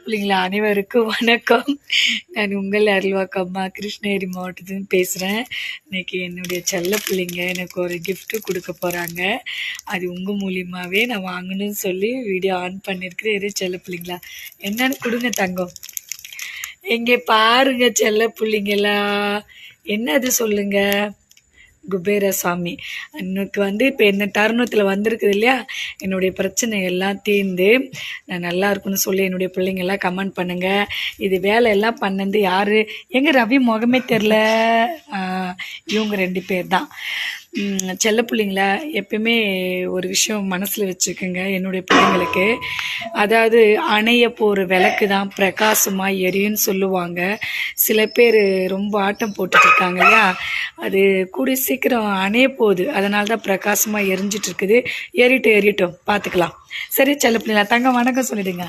பிள்ளைங்களா அனைவருக்கும் வணக்கம். நான் உங்கள் அருள்வாக்கம்மா கிருஷ்ணகிரி மாவட்டத்துலேருந்து பேசுகிறேன். இன்னைக்கு என்னுடைய செல்ல பிள்ளைங்க எனக்கு ஒரு gift கொடுக்க போகிறாங்க. அது உங்கள் மூலியமாகவே நான் வாங்கணும்னு சொல்லி வீடியோ ஆன் பண்ணியிருக்கிறேன். எது செல்ல பிள்ளைங்களா என்னன்னு கொடுங்க தங்கம். எங்கே பாருங்க செல்ல பிள்ளைங்களா, என்னது சொல்லுங்க. குபேரசாமி எனக்கு இப்போ என்ன தருணத்தில் வந்திருக்குது இல்லையா, என்னுடைய பிரச்சனை எல்லாம் தீர்ந்து நான் நல்லா இருக்குன்னு சொல்லி என்னுடைய பிள்ளைங்கள்லாம் கமெண்ட் பண்ணுங்கள். இது வேலையெல்லாம் பண்ணது யார்? எங்கள் ரவி முகமே தெரில. இவங்க 2 பேர் தான். செல்ல பிள்ளைங்கள எப்பயுமே ஒரு விஷயம் மனசில் வச்சுக்கோங்க. என்னுடைய பிள்ளைங்களுக்கு அதாவது அணைய போகிற விளக்கு தான் பிரகாசமாக எரியும்னு சொல்லுவாங்க. சில பேர் ரொம்ப ஆட்டம் போட்டுட்ருக்காங்க இல்லையா, அது கூடிய சீக்கிரம் அணைய போகுது. அதனால தான் பிரகாசமாக எரிஞ்சிட்டு இருக்குது. ஏறிட்டும் பார்த்துக்கலாம். சரி செல்ல பிள்ளைங்களா, தங்க வணக்கம் சொல்லிடுங்க.